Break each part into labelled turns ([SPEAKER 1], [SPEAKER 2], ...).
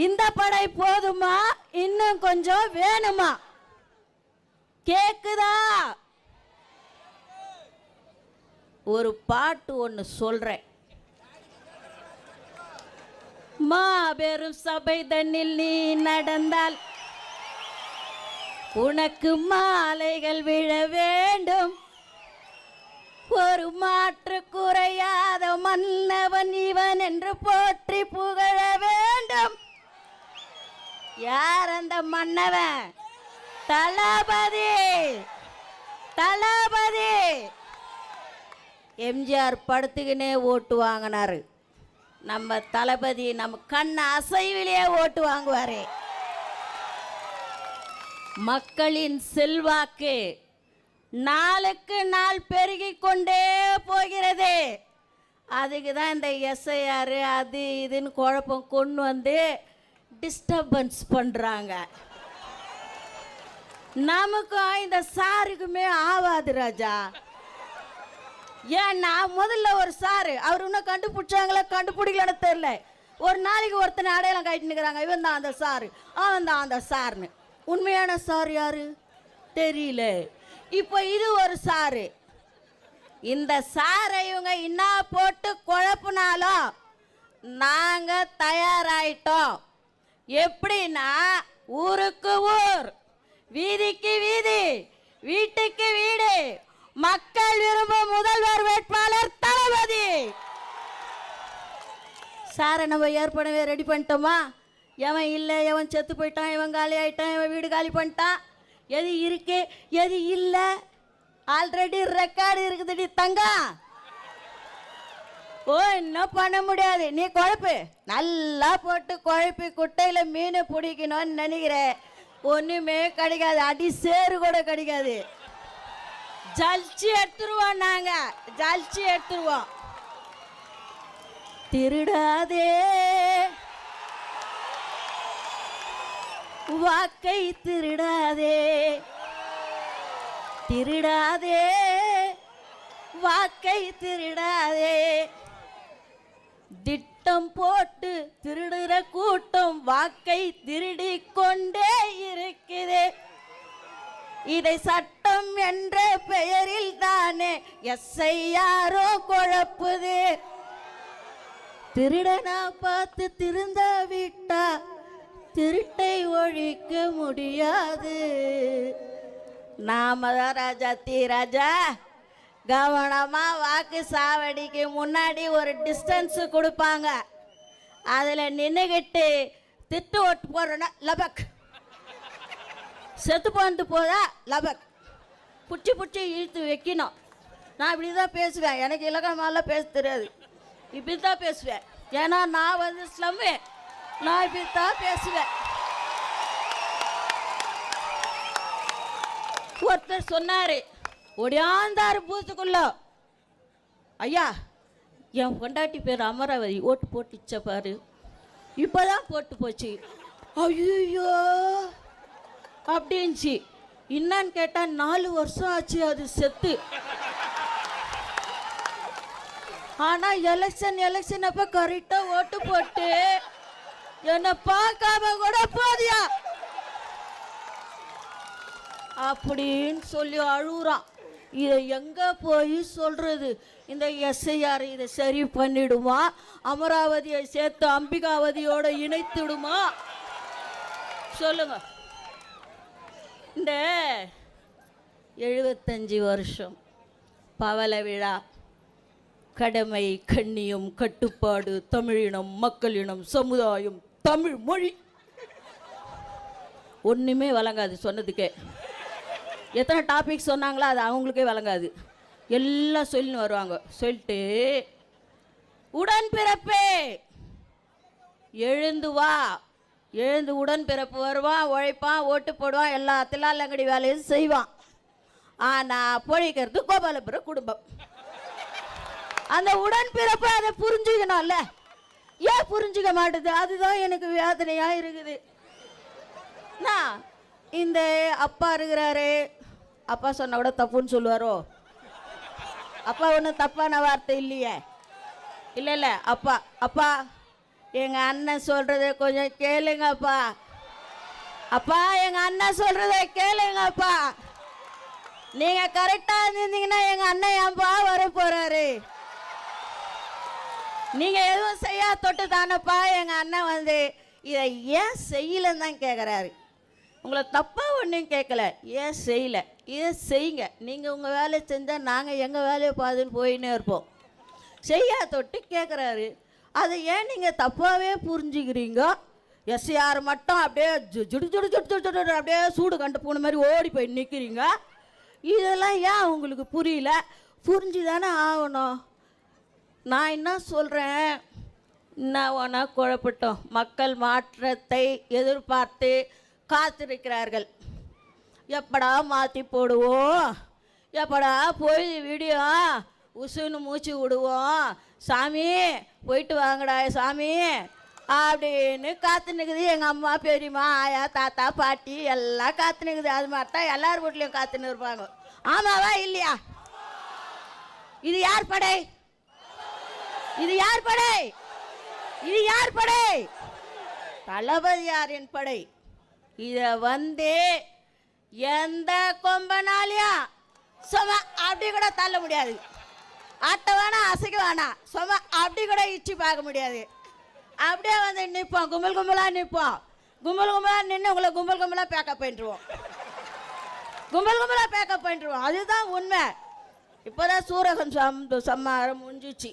[SPEAKER 1] இந்த படை போதுமா, இன்னும் கொஞ்சம் வேணுமா? கேக்குதா? ஒரு பாட்டு ஒன்று சொல்றேன். மாபெரும் சபை தன்னில் நீ நடந்தால் உனக்கு மாலைகள் விழ வேண்டும். ஒரு மாற்று குறையாத மன்னவன் இவன் என்று போற்றி புகழ வேண்டும். யார் அந்த மன்னவன்? தளபதி. தளபதி எம்ஜிஆர் படுத்துக்கினே ஓட்டு வாங்கினாரு. நம்ம தளபதி நம்ம கண் அசைவிலேயே ஓட்டு வாங்குவாரு. மக்களின் செல்வாக்கு நாளுக்கு நாள் பெருகி கொண்டே போகிறது. அதுக்கு தான் இந்த எஸ்ஐஆர் அது இதுன்னு குழப்பம் கொண்டு வந்து டிஸ்டர்பன்ஸ் பண்ணுறாங்க. நமக்கும் இந்த சாருக்குமே ஆவாது ராஜா. ஏன் நான் முதல்ல ஒரு சாரு அவர் இன்னும் கண்டுபிடிச்சாங்களா கண்டுபிடிக்கலன்னு தெரியல. ஒரு நாளைக்கு ஒருத்தனை அடையாளம் காட்டிட்டு நிற்கிறாங்க, இவன் தான் அந்த சாரு, அவன் தான் அந்த சாருன்னு. உண்மையான சார் யாரு தெரியல. இப்போ இது ஒரு சாரு. இந்த சாரை இவங்க என்ன போட்டு குழப்பினாலும் நாங்கள் தயாராயிட்டோம். எப்படின்னா ஊருக்கு ஊர், வீதிக்கு வீதி, வீட்டுக்கு வீடு, மக்கள் விரும்பும் முதல்வர் வேட்பாளர் தளபதி. சாரை நம்ம ஏற்கனவே ரெடி பண்ணிட்டோமா? எவன் இல்லை, எவன் செத்து போயிட்டான், இவன் காலி ஆயிட்டான், இவன் வீடு காலி பண்ணிட்டான், எது இருக்கு எது இல்லை ஆல்ரெடி ரெக்கார்டு இருக்குதுடி தங்கம். ஓ இன்னும் பண்ண முடியாது. நீ குழப்பு நல்லா போட்டு குழப்பி குட்டையில் மீன் பிடிக்கணும்னு நினைக்கிற, ஒன்றுமே கிடைக்காது. அடி சேரு கூட கிடைக்காது. ஜலிச்சு எடுத்துருவோம், நாங்கள் ஜலிச்சு எடுத்துருவோம். திருடாதே வாக்கை, திருடாதே திருடாதே வாக்கை, திருடாதே. திட்டம் போட்டு திருடுற கூட்டம் வாக்கை திருடி கொண்டே இருக்குது. இதை சட்டம் என்ற பெயரில் தானே எஸ்ஐஆரோ குழப்புது. திருடனா பார்த்து திருந்த விட்டா திருட்டை ஒழிக்க முடியாது. நாம தான் ராஜா தீ ராஜா. கவனமா வாக்கு சாவடிக்கு முன்னாடி ஒரு டிஸ்டன்ஸ் கொடுப்பாங்க. அதில் நின்றுக்கிட்டு திட்டு ஓட்டு போடுறோன்னா லபக், செத்து போந்து போதா லபக், புச்சி புச்சி இழுத்து வைக்கணும். நான் இப்படி தான் பேசுவேன். எனக்கு இலக்கணமாலாம் பேச தெரியாது. இப்படி தான் பேசுவேன். ஏன்னா நான் வந்து ஸ்லம்மு. நான் இப்படி தான் பேசுவேன். ஒருத்தர் சொன்னாரு, ஒடியாந்தாரு பூத்துக்குள்ள, ஐயா என் பொண்டாட்டி பேர் அமராவதி, ஓட்டு போட்டுச்ச பாரு, இப்போதான் போட்டு போச்சு. ஐயோ அப்படின்ச்சு. என்னன்னு கேட்டால் 4 வருஷம் ஆச்சு அது செத்து. ஆனால் எலெக்ஷன் அப்போ கரெக்டாக ஓட்டு போட்டு என்னை பார்க்காம கூட போதியா அப்படின்னு சொல்லி அழுகுறான். இதை எங்கே போய் சொல்கிறது? இந்த எஸ்ஐஆர் இதை சரி பண்ணிடுமா? அமராவதியை சேர்த்து அம்பிகாவதியோட இணைத்துடுமா? சொல்லுங்க. இந்த 75 வருஷம் பவள விழா, கடமை, கண்ணியம், கட்டுப்பாடு, தமிழினம், மக்களினம், சமுதாயம், தமிழ் மொழி, ஒன்றுமே வழங்காது சொன்னதுக்கே. எத்தனை டாபிக் சொன்னாங்களோ அது அவங்களுக்கே வழங்காது. எல்லாம் சொல்லின்னு வருவாங்க. சொல்லிட்டு உடன்பிறப்பே எழுந்து வா, எழுந்து உடன்பிறப்பு வருவான், உழைப்பான், ஓட்டு போடுவான், எல்லா தில்லாலங்கடி வேலையும் செய்வான். ஆனால் பொழிக்கிறது கோபாலபுரம் குடும்பம். அந்த உடன்பிறப்பு அதை புரிஞ்சுக்கணும்ல. ஏன் புரிஞ்சுக்க மாட்டுது? அதுதான் எனக்கு வேதனையாக இருக்குது. நான் இந்த அப்பா இருக்கிறாரு, அப்பா சொன்ன கூட தப்புன்னு சொல்லுவாரோ? அப்பா ஒன்றும் தப்பான வார்த்தை இல்லையே. இல்லை அப்பா அப்பா எங்கள் அண்ணன் சொல்கிறத கொஞ்சம் கேளுங்கப்பா. அப்பா, எங்கள் அண்ணன் சொல்கிறத கேளுங்கப்பா. நீங்கள் கரெக்டாக இருந்தீங்கன்னா எங்கள் அண்ணன் ஏன்பா வர போகிறாரு? நீங்கள் எதுவும் செய்யா தொட்டு தானப்பா எங்கள் அண்ணன் வந்து இதை ஏன் செய்யலைன்னு தான் கேட்குறாரு. உங்களை தப்பாக ஒன்றும் கேட்கல, ஏன் செய்யலை, இதை செய்யுங்க. நீங்கள் உங்கள் வேலையை செஞ்சால் நாங்கள் எங்கள் வேலையை பார்த்துன்னு போயின்னே இருப்போம். செய்யா தொட்டு கேட்குறாரு. அதை ஏன் நீங்கள் தப்பாகவே புரிஞ்சுக்கிறீங்க? எஸ்ஆர் மட்டும் அப்படியே ஜுடு ஜுடு ஜுடு ஜுடு அப்படியே சூடு கண்டு போன மாதிரி ஓடி போய் நிற்கிறீங்க. இதெல்லாம் ஏன் உங்களுக்கு புரியல? புரிஞ்சு தானே ஆகணும். நான் என்ன சொல்கிறேன், என்ன ஒன்றா குழப்பட்டோம். மக்கள் மாற்றத்தை எதிர்பார்த்து காத்திருக்கிறார்கள். எப்படா மாற்றி போடுவோம், எப்படா போய் வீடியோ உசுன்னு மூச்சு விடுவோம், சாமி போயிட்டு வாங்கடா சாமி அப்படின்னு காத்து நிற்குது. எங்கள் அம்மா, பெரியம்மா, ஆயா, தாத்தா, பாட்டி எல்லாம் காத்து நிற்குது. அது மாதிரி தான் எல்லார் வீட்லேயும் காத்துன்னு இருப்பாங்க. ஆமாவா இல்லையா? இது யார் படை? இது யார் படை? இது யார் படை? தளபதியாரின் படை. இதை வந்து எந்த கொம்பனாலையும் சும்மா அப்படி கூட தள்ள முடியாது. ஆட்ட வேணாம், அசைக்க வேணாம், சும்மா அப்படி கூட இச்சு பார்க்க முடியாது. அப்படியே வந்து நிற்போம், கும்பல் கும்பலாக நிற்போம். கும்பல் கும்பலாக நின்று உங்களை கும்பல் கும்பலாக பேக்கப் பண்ணிட்டுருவோம். கும்பல் கும்பலாக பேக்கப் பண்ணிட்டுருவோம். அதுதான் உண்மை. இப்போ தான் சூரகம் சம்மாரம் முடிஞ்சிச்சு.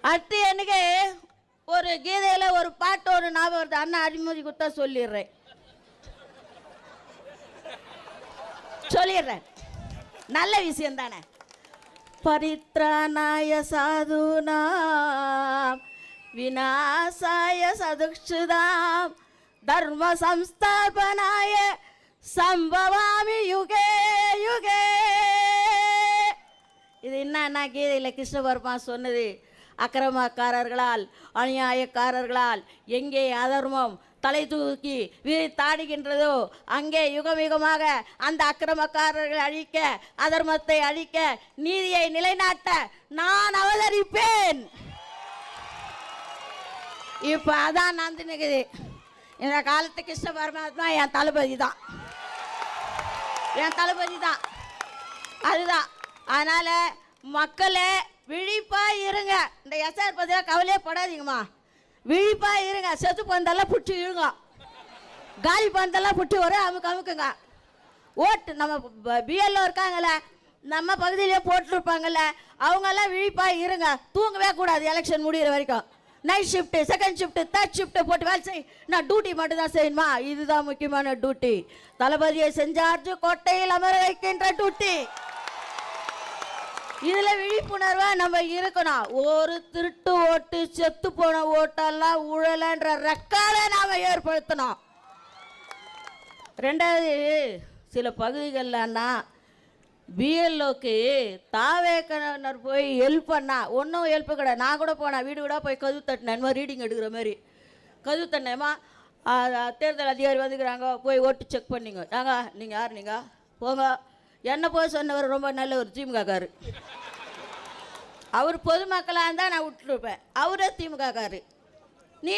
[SPEAKER 1] அடுத்து எனக்கு ஒரு கீதையில் ஒரு பாட்டு ஒரு ஞாபகம் வருது. அண்ணா அறிமுறை கொடுத்தா சொல்லிடுறேன். நல்ல விஷயம் தானே. பரித்ராணாய சாதுனாம் விநாசாய சதுக்ஷுதாம் தர்ம சம்ஸ்தாபனாய சம்பவாமி யுகே யுகே. இது என்ன கீதையில் கிருஷ்ண பரமாத்மா சொன்னது. அக்கிரமக்காரர்களால், அநியாயக்காரர்களால் எங்கே அதர்மம் தலை தூக்கி விரித்தாடுகின்றதோ அங்கே யுகம் யுகமாக அந்த அக்கிரமக்காரர்களை அழிக்க, அதர்மத்தை அழிக்க, நீதியை நிலைநாட்ட நான் அவதரிப்பேன். இப்போ அதான் நடந்து நிற்குது. இந்த காலத்து கிருஷ்ண பரமாத்மா என் தளபதி தான், என் தளபதி தான். அதுதான். அதனால் மக்களே விழிப்பாக இருங்க. இந்த எஸ்ஆர் பற்றியா கவலையே படாதீங்கம்மா. விழிப்பாக இருங்க. செத்து பந்தெல்லாம் பிடிச்சி இழுங்க, காலி பந்தெல்லாம் பிடிச்சி ஒரே அமுக்குங்க. ஓட்டு நம்ம பிஎல்ஓ இருக்காங்கல்ல, நம்ம பகுதியிலே போட்டுருப்பாங்கல்ல, அவங்கெல்லாம் விழிப்பாக இருங்க. தூங்கவே கூடாது எலெக்ஷன் முடிகிற வரைக்கும். Night shift, second shift, third shift போட்டு வேலை செய். நான் டியூட்டி மட்டும் தான் செய்யணுமா? இதுதான் முக்கியமான டியூட்டி. தளபதியை செஞ்சார்ஜு கோட்டையில் அமர வைக்கின்ற டியூட்டி. இதில் விழிப்புணர்வாக நம்ம இருக்கணும். ஒரு திருட்டு ஓட்டு, செத்து போன ஓட்டெல்லாம் ஊழலன்ற ரெக்கார்டை நாம் ஏற்படுத்தணும். ரெண்டாவது, சில பகுதிகளன்னா பிஎல்ஓக்கு தாவேக்கனர் போய் ஹெல்ப் பண்ணா ஒன்றும் ஹெல்ப்பு கிடையாது. நான் கூட போனேன், வீடு கூட போய் கதவு தட்டினேன். மாதிரி ரீடிங் எடுக்கிற மாதிரி கதவு தட்டினேம்மா. தேர்தல் அதிகாரி வந்துக்கிறாங்க, போய் ஓட்டு செக் பண்ணிங்க. ஏங்க நீங்கள் யார்? நீங்கள் போங்க. என்ன போய் சொன்னவர் ரொம்ப நல்ல ஒரு திமுகக்காரு. அவர் பொதுமக்களாக இருந்தால் நான் விட்டுருப்பேன். அவரே திமுகக்காரு.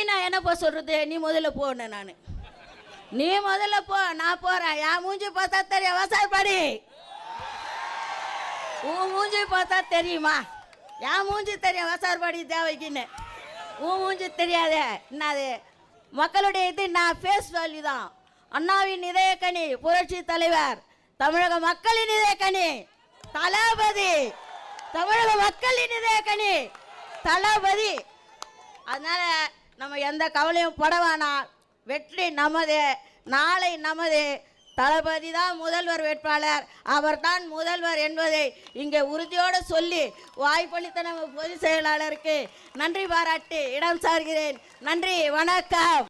[SPEAKER 1] நான் என்ன போய் சொல்கிறது? நீ முதல்ல போனேன். நான் நீ முதல்ல போ, நான் போகிறேன். என் மூஞ்சி பார்த்தா தெரியும். விவசாயப்படி உன் மூஞ்சி பார்த்தா தெரியுமா? என் மூஞ்சி தெரியும். விவசாயப்படி தேவைக்குன்னு உன் மூஞ்சி தெரியாதே. என்னது மக்களுடைய இது? நான் ஃபேஸ் வேல்யூ தான். அண்ணாவின் இதயக்கனி புரட்சி தலைவர், தமிழக மக்களின் இதயக்கனி தளபதி, தமிழக மக்களின் இதயக்கனி தளபதி. அதனால நம்ம எந்த கவலையும் பட வேணாம். வெற்றி நமது, நாளை நமது. தளபதி தான் முதல்வர் வேட்பாளர், அவர்தான் முதல்வர் என்பதை இங்கே உறுதியோடு சொல்லி வாய்ப்பளித்த நம்ம பொதுச் செயலாளருக்கு நன்றி பாராட்டி இடம் சார்கிறேன். நன்றி, வணக்கம்.